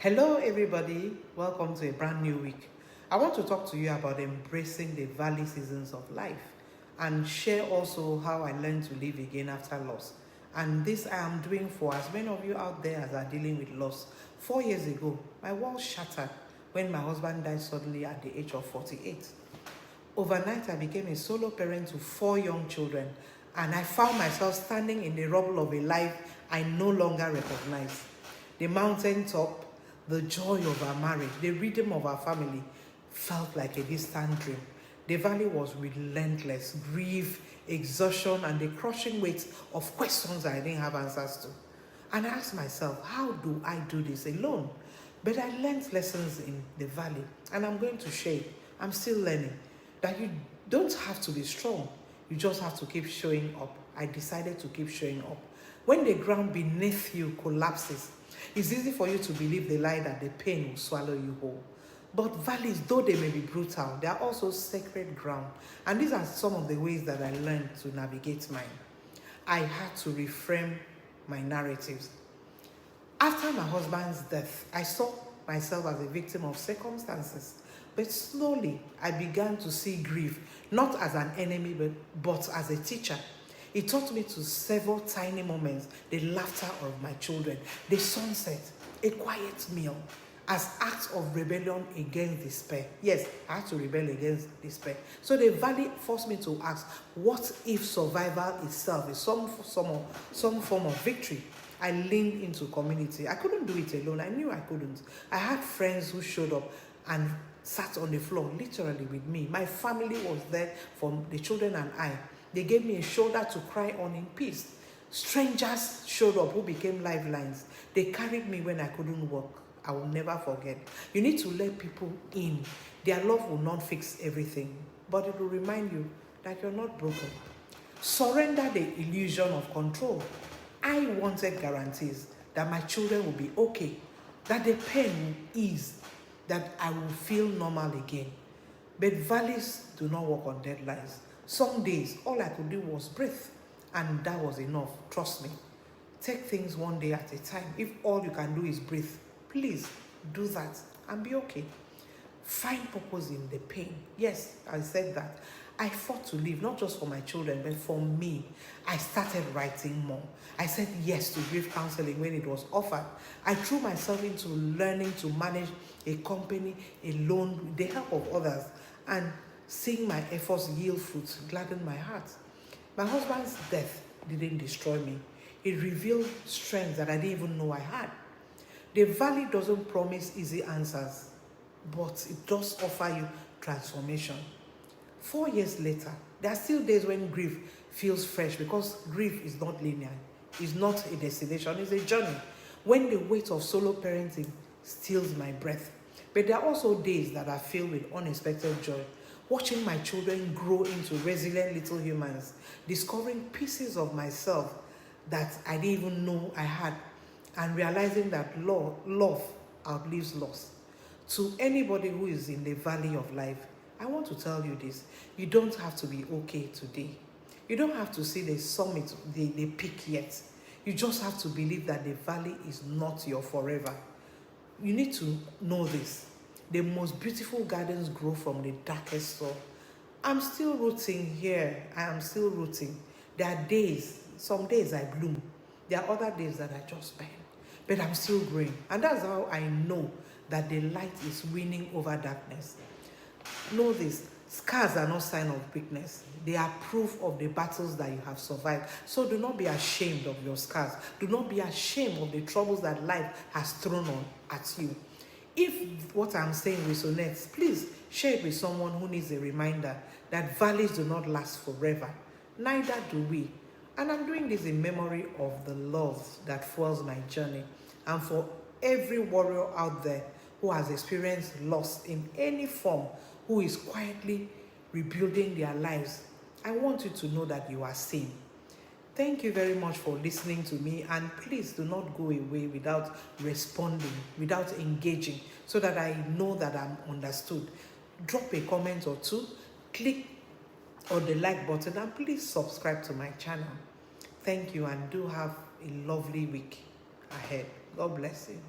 Hello, everybody. Welcome to a brand new week. I want to talk to you about embracing the valley seasons of life and share also how I learned to live again after loss. And this I am doing for as many of you out there as are dealing with loss. 4 years ago, my world shattered when my husband died suddenly at the age of 48. Overnight, I became a solo parent to 4 young children, and I found myself standing in the rubble of a life I no longer recognize. The mountaintop, the joy of our marriage, the rhythm of our family felt like a distant dream. The valley was relentless, grief, exhaustion, and the crushing weight of questions I didn't have answers to. And I asked myself, how do I do this alone? But I learned lessons in the valley, and I'm going to share it. I'm still learning that you don't have to be strong. You just have to keep showing up. I decided to keep showing up. When the ground beneath you collapses, it's easy for you to believe the lie that the pain will swallow you whole. But valleys, though they may be brutal, they are also sacred ground. And these are some of the ways that I learned to navigate mine. I had to reframe my narratives. After my husband's death, I saw myself as a victim of circumstances. But slowly, I began to see grief, not as an enemy, but as a teacher. It taught me to savor tiny moments, the laughter of my children, the sunset, a quiet meal, as acts of rebellion against despair. Yes, I had to rebel against despair. So the valley forced me to ask, what if survival itself is some form of victory? I leaned into community. I couldn't do it alone. I knew I couldn't. I had friends who showed up and sat on the floor, literally with me. My family was there for the children and I. They gave me a shoulder to cry on in peace. Strangers showed up who became lifelines. They carried me when I couldn't walk. I will never forget. You need to let people in. Their love will not fix everything, but it will remind you that you're not broken. Surrender the illusion of control. I wanted guarantees that my children will be okay, that the pain will ease, that I will feel normal again. But valleys do not work on deadlines. Some days, all I could do was breathe, and that was enough. Trust me. Take things one day at a time. If all you can do is breathe, please do that and be okay. Find purpose in the pain. Yes, I said that. I fought to live, not just for my children, but for me. I started writing more. I said yes to grief counseling when it was offered. I threw myself into learning to manage a company alone with the help of others, and seeing my efforts yield fruit gladdened my heart. My husband's death didn't destroy me. It revealed strength that I didn't even know I had. The valley doesn't promise easy answers, but it does offer you transformation. 4 years later, there are still days when grief feels fresh, because grief is not linear. It's not a destination, it's a journey. When the weight of solo parenting steals my breath. But there are also days that are filled with unexpected joy. Watching my children grow into resilient little humans, discovering pieces of myself that I didn't even know I had, and realizing that love outlives loss. To anybody who is in the valley of life, I want to tell you this. You don't have to be okay today. You don't have to see the summit, the peak yet. You just have to believe that the valley is not your forever. You need to know this. The most beautiful gardens grow from the darkest soil. I'm still rooting here. I am still rooting. There are days, some days I bloom. There are other days that I just burn. But I'm still growing. And that's how I know that the light is winning over darkness. Know this. Scars are not sign of weakness. They are proof of the battles that you have survived. So do not be ashamed of your scars. Do not be ashamed of the troubles that life has thrown at you. If what I'm saying resonates, please share it with someone who needs a reminder that valleys do not last forever. Neither do we. And I'm doing this in memory of the love that fuels my journey, and for every warrior out there who has experienced loss in any form, who is quietly rebuilding their lives. I want you to know that you are seen. Thank you very much for listening to me, and please do not go away without responding, without engaging, so that I know that I'm understood. Drop a comment or two, click on the like button, and please subscribe to my channel. Thank you, and do have a lovely week ahead. God bless you.